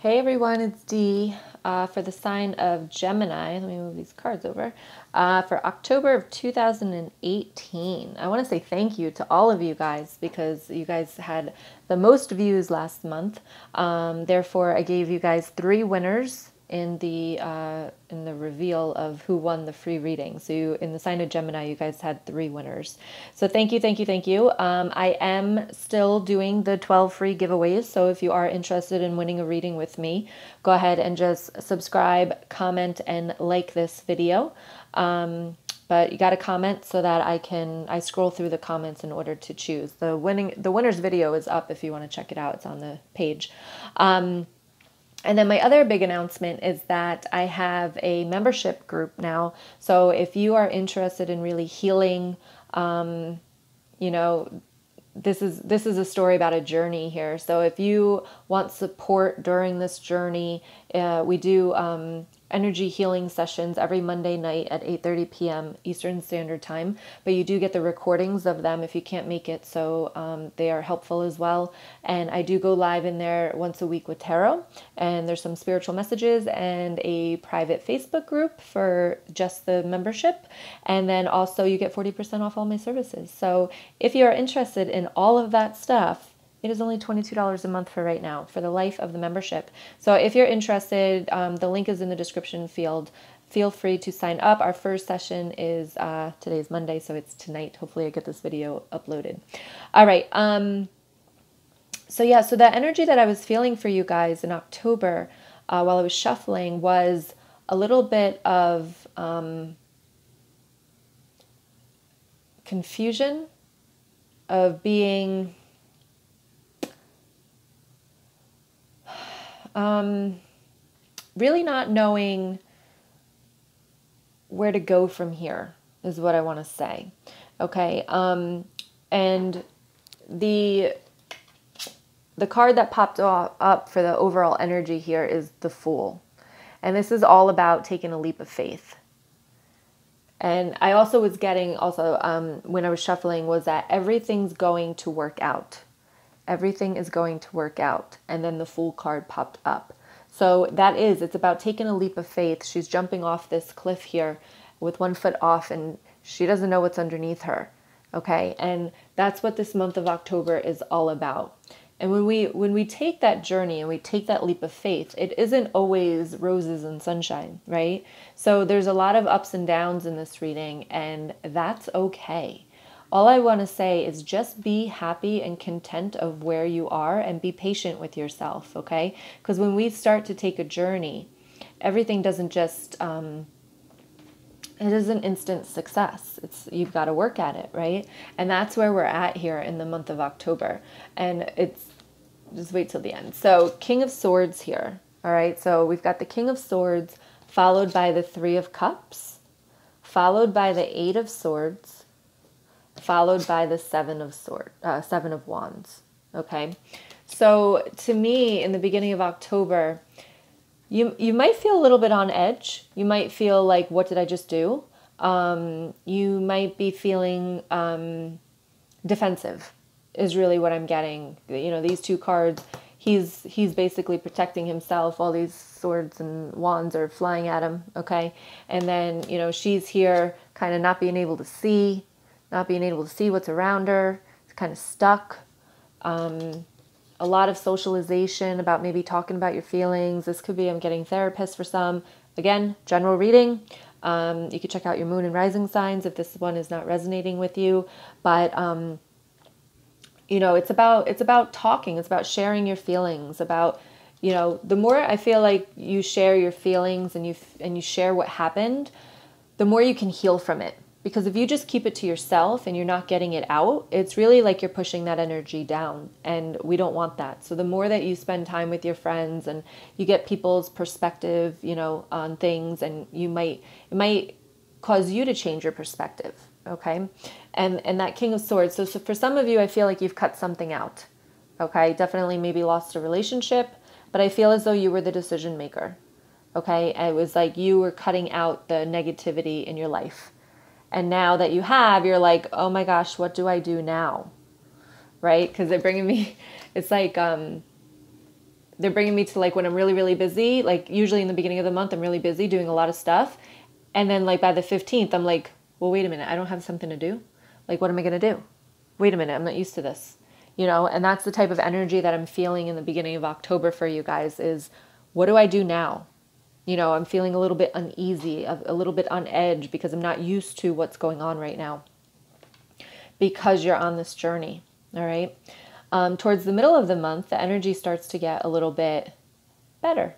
Hey everyone, it's Dee for the sign of Gemini. Let me move these cards over. For October of 2018. I want to say thank you to all of you guys because you guys had the most views last month. Therefore, I gave you guys 3 winners in the reveal of who won the free reading. So in the sign of Gemini, you guys had 3 winners. So thank you, thank you, thank you. I am still doing the 12 free giveaways. So if you are interested in winning a reading with me, go ahead and just subscribe, comment, and like this video. But you got to comment so that I scroll through the comments in order to choose. The winner's video is up if you want to check it out. It's on the page. And then my other big announcement is that I have a membership group now. So if you are interested in really healing, you know, this is a story about a journey here. So if you want support during this journey, we do energy healing sessions every Monday night at 8:30 p.m. Eastern Standard Time, but you do get the recordings of them if you can't make it, so they are helpful as well. And I do go live in there once a week with tarot, and there's some spiritual messages and a private Facebook group for just the membership, and then also you get 40% off all my services. So if you are interested in all of that stuff, it is only $22 a month for right now, for the life of the membership. So if you're interested, the link is in the description field. Feel free to sign up. Our first session is, today's Monday, so it's tonight. Hopefully I get this video uploaded. All right. So yeah, so the energy that I was feeling for you guys in October while I was shuffling was a little bit of confusion, of being... really not knowing where to go from here is what I want to say. Okay. And the card that popped up for the overall energy here is the Fool. And this is all about taking a leap of faith. And I also was getting when I was shuffling was that everything's going to work out. Everything is going to work out. And then the Fool card popped up. So it's about taking a leap of faith. She's jumping off this cliff here with one foot off and she doesn't know what's underneath her. Okay. And that's what this month of October is all about. And when we take that journey and we take that leap of faith, it isn't always roses and sunshine, right? So there's a lot of ups and downs in this reading, and that's okay. All I want to say is just be happy and content of where you are and be patient with yourself, okay? Because when we start to take a journey, everything doesn't just, it isn't instant success. You've got to work at it, right? And that's where we're at here in the month of October. And just wait till the end. So King of Swords here, all right? So we've got the King of Swords followed by the 3 of Cups, followed by the 8 of Swords, followed by the 7 of Wands. Okay. So to me, in the beginning of October, you might feel a little bit on edge. You might feel like, what did I just do? You might be feeling defensive is really what I'm getting. You know, these 2 cards, he's basically protecting himself. All these swords and wands are flying at him. Okay. And then, you know, she's here kind of not being able to see what's around her. It's kind of stuck. A lot of socialization about maybe talking about your feelings. This could be, I'm getting therapist for some. Again, general reading. You could check out your moon and rising signs if this one is not resonating with you. But, you know, it's about talking. It's about sharing your feelings. About, you know, the more I feel like you share your feelings and you share what happened, the more you can heal from it. Because if you just keep it to yourself and you're not getting it out, it's really like you're pushing that energy down, and we don't want that. So the more that you spend time with your friends and you get people's perspective, you know, on things, and it might cause you to change your perspective, okay? And that King of Swords, so for some of you, I feel like you've cut something out, okay? Definitely maybe lost a relationship, but I feel as though you were the decision maker, okay? And it was like you were cutting out the negativity in your life. And now that you have, you're like, oh my gosh, what do I do now? Right? Because they're bringing me, it's like they're bringing me to like when I'm really, really busy, like usually in the beginning of the month, I'm really busy doing a lot of stuff. And then like by the 15th, I'm like, well, wait a minute, I don't have something to do. Like, what am I going to do? Wait a minute, I'm not used to this, you know? And that's the type of energy that I'm feeling in the beginning of October for you guys is, what do I do now? You know, I'm feeling a little bit uneasy, a little bit on edge because I'm not used to what's going on right now because you're on this journey, all right? Towards the middle of the month, the energy starts to get a little bit better.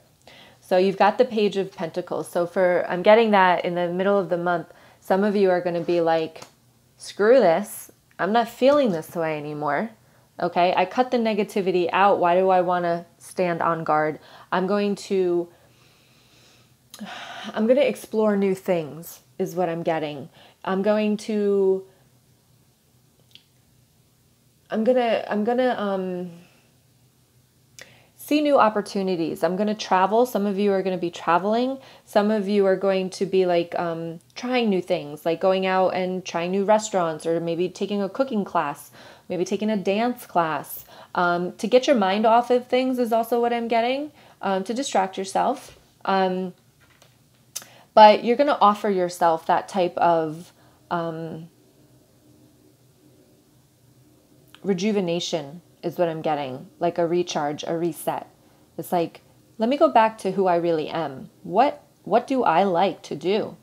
So you've got the Page of Pentacles. So I'm getting that in the middle of the month, some of you are going to be like, screw this. I'm not feeling this way anymore. Okay, I cut the negativity out. Why do I want to stand on guard? I'm going to explore new things is what I'm getting. I'm gonna see new opportunities. I'm going to travel. Some of you are going to be traveling. Some of you are going to be like trying new things, like going out and trying new restaurants, or maybe taking a cooking class, maybe taking a dance class. To get your mind off of things is also what I'm getting, to distract yourself. But you're going to offer yourself that type of rejuvenation is what I'm getting, like a recharge, a reset. It's like, let me go back to who I really am. What do I like to do?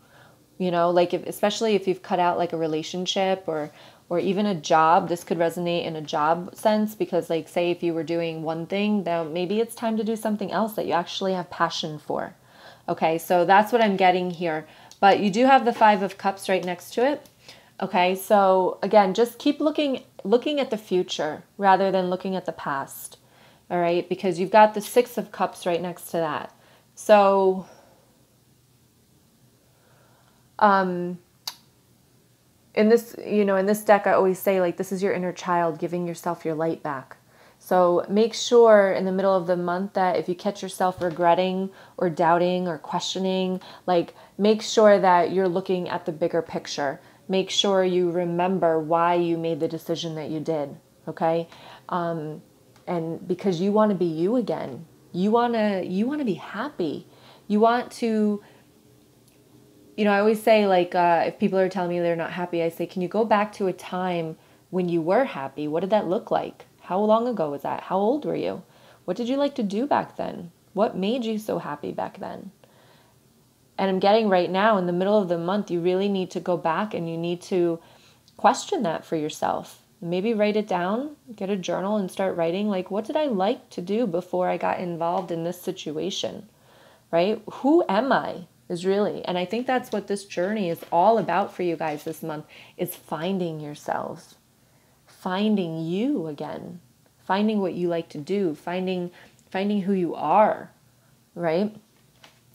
You know, like especially if you've cut out like a relationship or even a job, this could resonate in a job sense because like say if you were doing one thing, then maybe it's time to do something else that you actually have passion for. Okay, so that's what I'm getting here. But you do have the Five of Cups right next to it. Okay, so again, just keep looking at the future rather than looking at the past. All right, because you've got the Six of Cups right next to that. So in this deck, I always say like this is your inner child giving yourself your light back. So make sure in the middle of the month that if you catch yourself regretting or doubting or questioning, like make sure that you're looking at the bigger picture. Make sure you remember why you made the decision that you did, okay? And because you want to be you again. You want to be happy. You want to, I always say like if people are telling me they're not happy, I say, can you go back to a time when you were happy? What did that look like? How long ago was that? How old were you? What did you like to do back then? What made you so happy back then? And I'm getting right now in the middle of the month, you really need to go back and you need to question that for yourself. Maybe write it down, get a journal and start writing like, what did I like to do before I got involved in this situation, right? Who am I is really, and I think that's what this journey is all about for you guys this month, is finding yourselves, finding you again, finding what you like to do, finding who you are, right?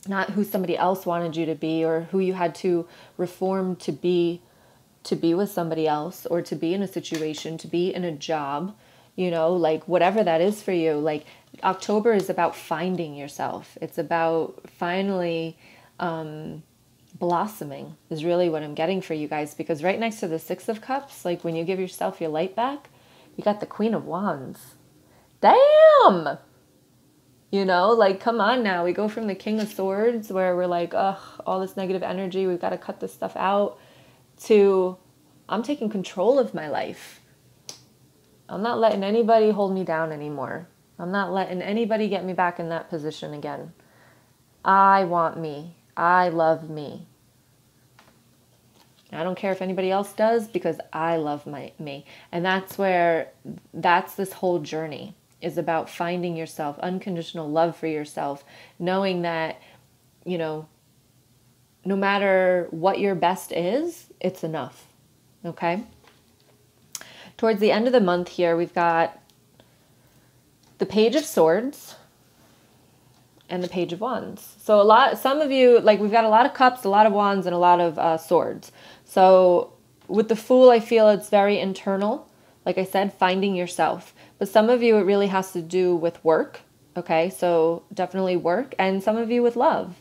Not who somebody else wanted you to be or who you had to reform to be with somebody else or to be in a situation, to be in a job, like whatever that is for you. Like October is about finding yourself. It's about finally blossoming is really what I'm getting for you guys, because right next to the Six of Cups, like when you give yourself your light back, you got the Queen of Wands. Damn! Like, come on now. We go from the King of Swords, where we're like, ugh, all this negative energy, we've got to cut this stuff out, to I'm taking control of my life. I'm not letting anybody hold me down anymore. I'm not letting anybody get me back in that position again. I want me. I love me. I don't care if anybody else does, because I love me. And that's this whole journey is about finding yourself, unconditional love for yourself, knowing that, no matter what your best is, it's enough. Okay? Towards the end of the month here, we've got the Page of Swords and the Page of Wands. So some of you, like we've got a lot of cups, a lot of wands, and a lot of swords. So with the Fool, I feel it's very internal. Like I said, finding yourself. But some of you, it really has to do with work. Okay, so definitely work. And some of you with love.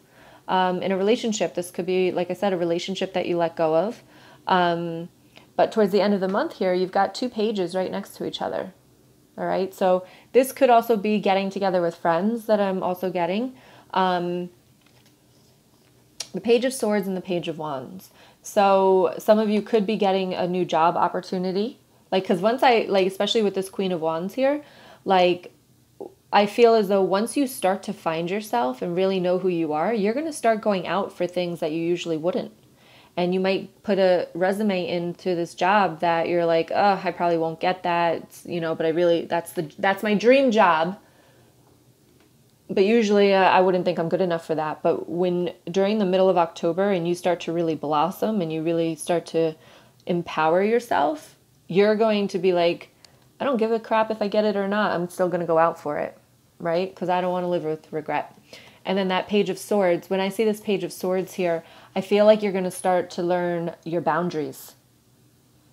In a relationship, this could be, like I said, a relationship that you let go of. But towards the end of the month here, you've got two pages right next to each other. All right. So this could also be getting together with friends that I'm also getting. The Page of Swords and the Page of Wands. So some of you could be getting a new job opportunity. Like, because once especially with this Queen of Wands here, like, I feel as though once you start to find yourself and really know who you are, you're going to start going out for things that you usually wouldn't. And you might put a resume into this job that you're like, oh, I probably won't get that, but that's my dream job. But usually I wouldn't think I'm good enough for that. But when during the middle of October and you start to really blossom and you really start to empower yourself, you're going to be like, I don't give a crap if I get it or not. I'm still going to go out for it, right? Because I don't want to live with regret. And then that Page of Swords, when I see this Page of Swords here, I feel like you're going to start to learn your boundaries,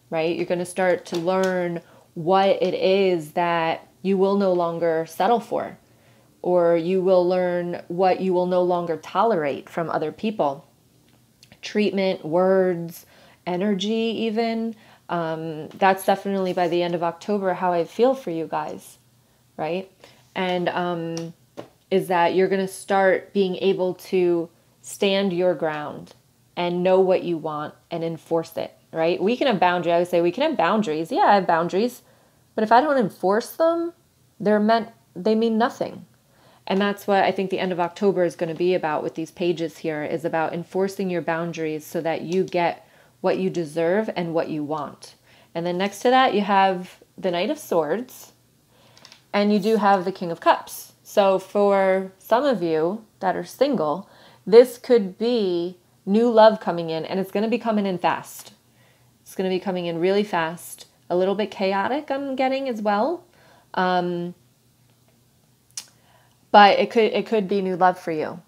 right? You're going to start to learn what it is that you will no longer settle for, or you will learn what you will no longer tolerate from other people. Treatment, words, energy even. That's definitely by the end of October how I feel for you guys, right? And is that you're going to start being able to stand your ground and know what you want and enforce it, right? We can have boundaries. I would say we can have boundaries. Yeah, I have boundaries. But if I don't enforce them, they mean nothing. And that's what I think the end of October is going to be about with these pages here, is about enforcing your boundaries so that you get what you deserve and what you want. And then next to that, you have the Knight of Swords, and you do have the King of Cups. So for some of you that are single, this could be new love coming in, and it's going to be coming in fast. It's going to be coming in really fast, a little bit chaotic, I'm getting as well. But it could be new love for you.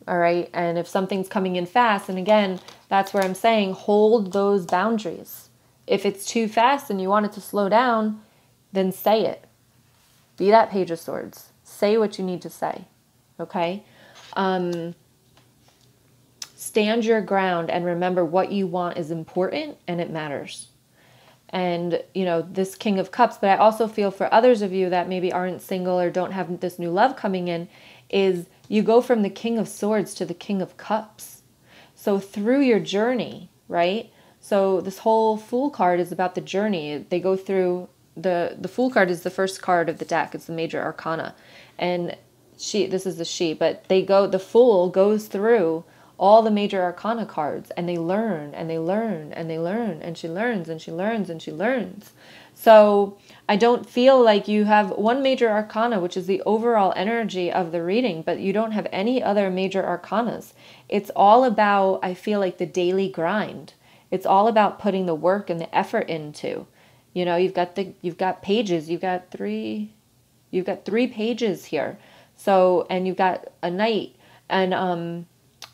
All right. And if something's coming in fast, and again, that's where I'm saying hold those boundaries. If it's too fast and you want it to slow down, then say it. Be that Page of Swords. Say what you need to say. Okay. Stand your ground and remember what you want is important and it matters. And, this King of Cups, but I also feel for others of you that maybe aren't single or don't have this new love coming in, is you go from the King of Swords to the King of Cups. So through your journey, right? So this whole Fool card is about the journey. They go through, the Fool card is the first card of the deck. It's the major arcana. And this is the she, but the Fool goes through all the major arcana cards, and they learn and they learn and they learn, and she learns and she learns and she learns. So I don't feel like you have one major arcana, which is the overall energy of the reading, but you don't have any other major arcanas. It's all about, I feel like, the daily grind. It's all about putting the work and the effort into. You've got pages, you've got three pages here. So, and you've got a knight and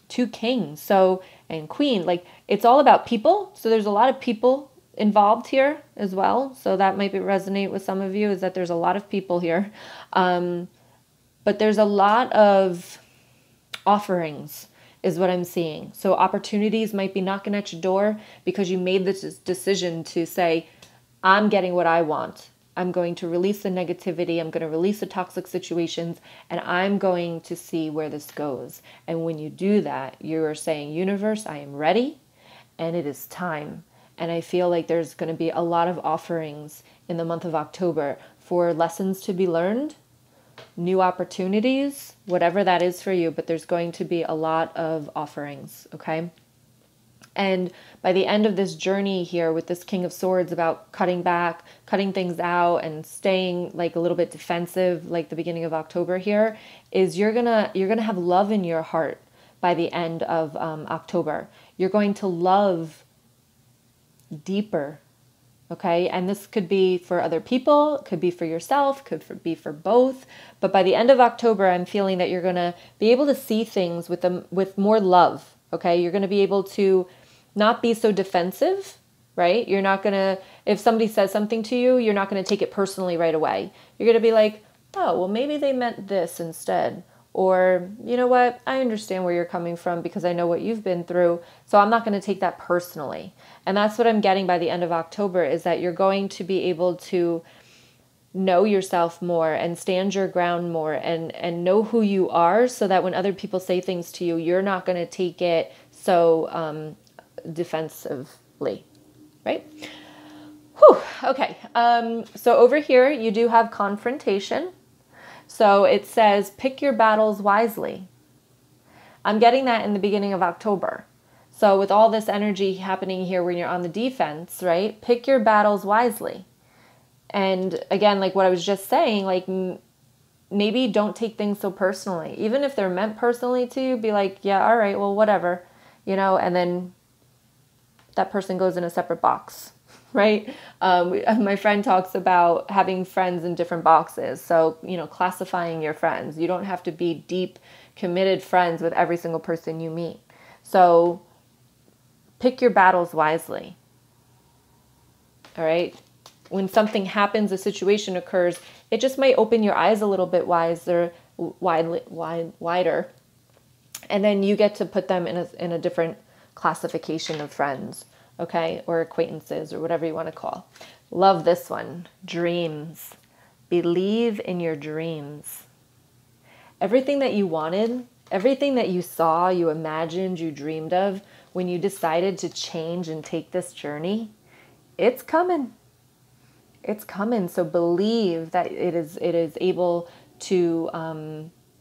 two kings, and queen. Like, it's all about people. So there's a lot of people involved here as well. So that might resonate with some of you, is that there's a lot of people here. But there's a lot of offerings is what I'm seeing. So opportunities might be knocking at your door because you made this decision to say, I'm getting what I want. I'm going to release the negativity. I'm going to release the toxic situations, and I'm going to see where this goes. And when you do that, you're saying, universe, I am ready, and it is time. And I feel like there's going to be a lot of offerings in the month of October for lessons to be learned, new opportunities, whatever that is for you. But there's going to be a lot of offerings, okay? And by the end of this journey here with this King of Swords, about cutting back, cutting things out, and staying like a little bit defensive, like the beginning of October here, is you're gonna have love in your heart by the end of October. You're going to love deeper, okay? And this could be for other people, could be for yourself, be for both. But by the end of October, I'm feeling that you're gonna be able to see things with more love, okay? You're gonna be able to not be so defensive, right? You're not going to, if somebody says something to you, you're not going to take it personally right away. You're going to be like, oh, well, maybe they meant this instead. Or, you know what? I understand where you're coming from because I know what you've been through. So I'm not going to take that personally. And that's what I'm getting by the end of October, is that you're going to be able to know yourself more and stand your ground more and know who you are, so that when other people say things to you, you're not going to take it so defensively, right? Whew, okay. So over here, you do have confrontation. So it says, pick your battles wisely. I'm getting that in the beginning of October. So with all this energy happening here when you're on the defense, right? Pick your battles wisely. And again, like what I was just saying, like maybe don't take things so personally. Even if they're meant personally to you, be like, yeah, all right, well, whatever, and then that person goes in a separate box, right? My friend talks about having friends in different boxes. So, classifying your friends. You don't have to be deep, committed friends with every single person you meet. So pick your battles wisely. All right? When something happens, a situation occurs, it just might open your eyes a little bit wider. And then you get to put them in a different classification of friends, okay? Or acquaintances, or whatever you want to call. Love this one. Dreams. Believe in your dreams. Everything that you wanted, everything that you saw, you imagined, you dreamed of, when you decided to change and take this journey, it's coming. It's coming. So believe that it is able to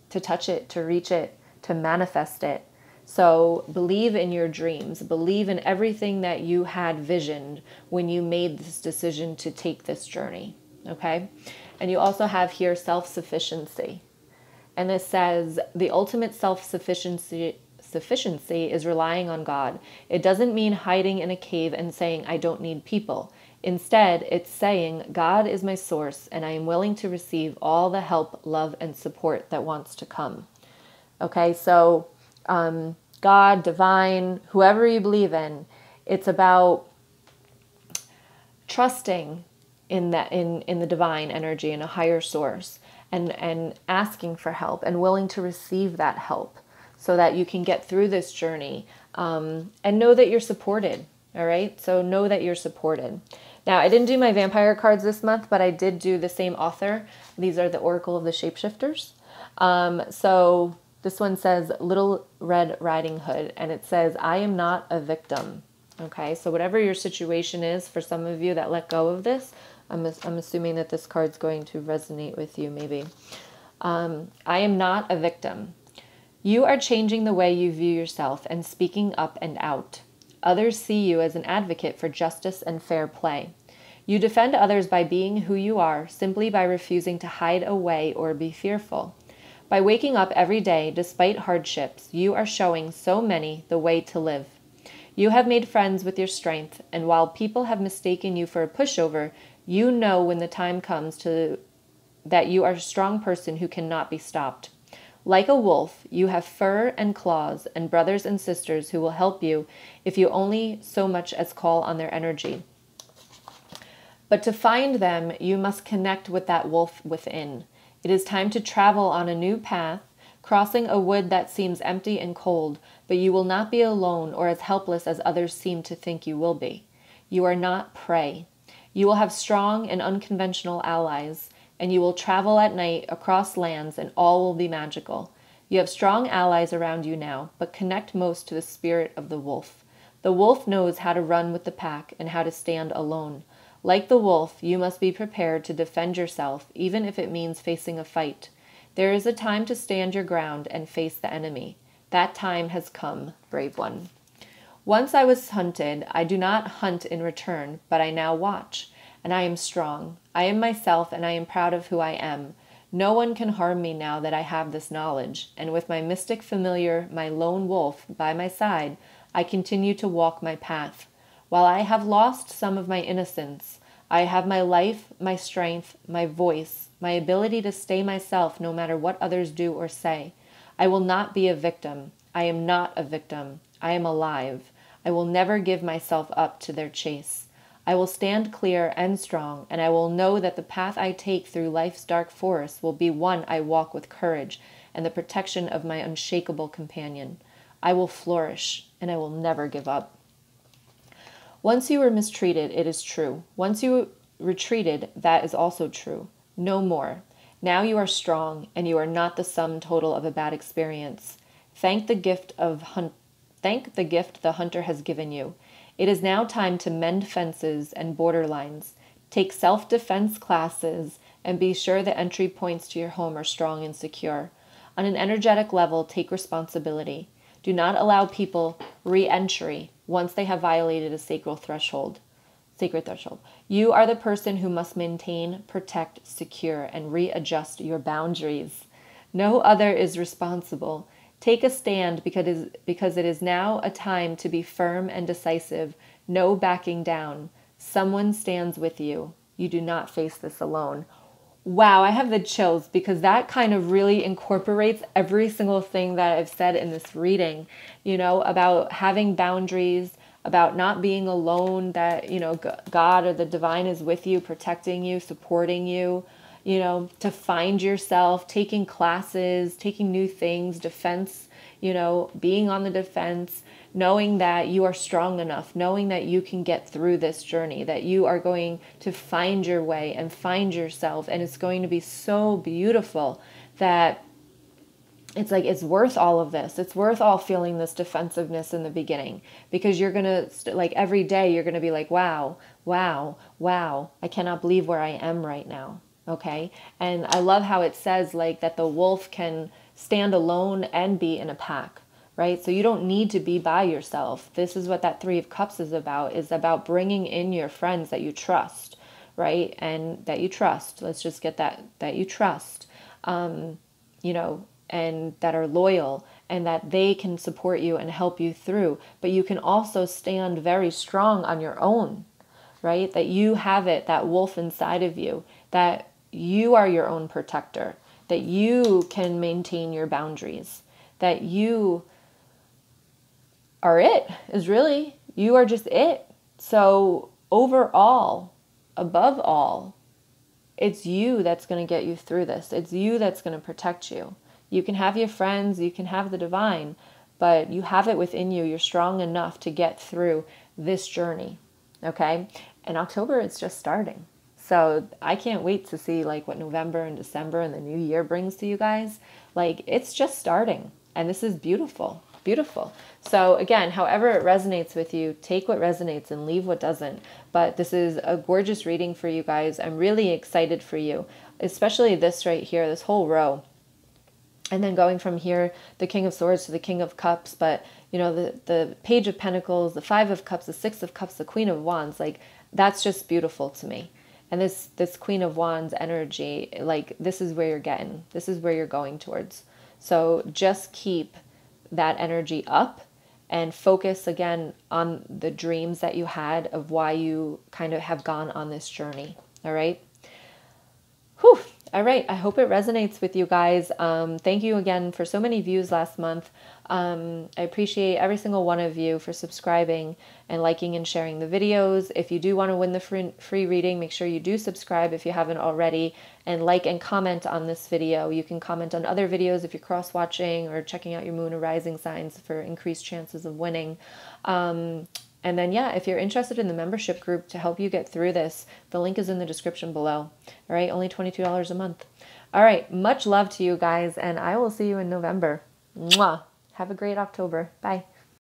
touch it, to reach it, to manifest it. So believe in your dreams. Believe in everything that you had visioned when you made this decision to take this journey. Okay? And you also have here self-sufficiency. And this says the ultimate self-sufficiency is relying on God. It doesn't mean hiding in a cave and saying, I don't need people. Instead, it's saying, God is my source, and I am willing to receive all the help, love, and support that wants to come. Okay, so God, divine, whoever you believe in, it's about trusting in that in the divine energy, in a higher source, and asking for help and willing to receive that help so that you can get through this journey, and know that you're supported. All right, so know that you're supported. Now, I didn't do my vampire cards this month, but I did do the same author. These are the Oracle of the Shapeshifters. So this one says Little Red Riding Hood, and it says, I am not a victim. Okay, so whatever your situation is, for some of you that let go of this, I'm assuming that this card's going to resonate with you maybe. I am not a victim. You are changing the way you view yourself and speaking up and out. Others see you as an advocate for justice and fair play. You defend others by being who you are, simply by refusing to hide away or be fearful. By waking up every day despite hardships, you are showing so many the way to live. You have made friends with your strength, and while people have mistaken you for a pushover, you know when the time comes that you are a strong person who cannot be stopped. Like a wolf, you have fur and claws and brothers and sisters who will help you if you only so much as call on their energy. But to find them, you must connect with that wolf within. It is time to travel on a new path, crossing a wood that seems empty and cold, but you will not be alone or as helpless as others seem to think you will be. You are not prey. You will have strong and unconventional allies, and you will travel at night across lands, and all will be magical. You have strong allies around you now, but connect most to the spirit of the wolf. The wolf knows how to run with the pack and how to stand alone. Like the wolf, you must be prepared to defend yourself, even if it means facing a fight. There is a time to stand your ground and face the enemy. That time has come, brave one. Once I was hunted. I do not hunt in return, but I now watch. And I am strong. I am myself, and I am proud of who I am. No one can harm me now that I have this knowledge, and with my mystic familiar, my lone wolf, by my side, I continue to walk my path. While I have lost some of my innocence, I have my life, my strength, my voice, my ability to stay myself no matter what others do or say. I will not be a victim. I am not a victim. I am alive. I will never give myself up to their chase. I will stand clear and strong, and I will know that the path I take through life's dark forest will be one I walk with courage and the protection of my unshakable companion. I will flourish, and I will never give up. Once you were mistreated, it is true. Once you retreated, that is also true. No more. Now you are strong, and you are not the sum total of a bad experience. Thank the gift the hunter has given you. It is now time to mend fences and borderlines. Take self-defense classes and be sure the entry points to your home are strong and secure. On an energetic level, take responsibility. Do not allow people re-entry once they have violated a sacred threshold. You are the person who must maintain, protect, secure, and readjust your boundaries. No other is responsible. Take a stand because it is now a time to be firm and decisive. No backing down. Someone stands with you. You do not face this alone. Wow, I have the chills because that kind of really incorporates every single thing that I've said in this reading, about having boundaries, about not being alone, that, God or the divine is with you, protecting you, supporting you, to find yourself, taking classes, taking new things, defense, being on the defense, knowing that you are strong enough, knowing that you can get through this journey, that you are going to find your way and find yourself. And it's going to be so beautiful that it's like, it's worth all of this. It's worth all feeling this defensiveness in the beginning, because you're going to like every day you're going to be like, wow, I cannot believe where I am right now. Okay. And I love how it says like that the wolf can stand alone and be in a pack, right? So you don't need to be by yourself. This is what that 3 of Cups is about bringing in your friends that you trust, right? And that you trust. Let's just get that you trust, and that are loyal, and that they can support you and help you through. But you can also stand very strong on your own, right? That you have it, that wolf inside of you, that you are your own protector, that you can maintain your boundaries, that you are it, you are just it. So overall, above all, it's you that's going to get you through this. It's you that's going to protect you. You can have your friends, you can have the divine, but you have it within you. You're strong enough to get through this journey, okay? And October is just starting. So I can't wait to see like what November and December and the new year brings to you guys. Like, it's just starting, and this is beautiful, beautiful. So again, however it resonates with you, take what resonates and leave what doesn't. But this is a gorgeous reading for you guys. I'm really excited for you, especially this right here, this whole row. And then going from here, the King of Swords to the King of Cups, but the Page of Pentacles, the 5 of Cups, the 6 of Cups, the Queen of Wands, like that's just beautiful to me. And this Queen of Wands energy, like this is where you're getting, this is where you're going towards. So just keep that energy up and focus again on the dreams that you had of why you kind of have gone on this journey. All right. Whew. All right. I hope it resonates with you guys. Thank you again for so many views last month. I appreciate every single one of you for subscribing and liking and sharing the videos. If you do want to win the free reading, make sure you do subscribe if you haven't already, and like and comment on this video. You can comment on other videos if you're cross-watching or checking out your moon or rising signs for increased chances of winning. And then, yeah, if you're interested in the membership group to help you get through this, the link is in the description below. All right, only $22 a month. All right, much love to you guys, and I will see you in November. Mwah. Have a great October. Bye.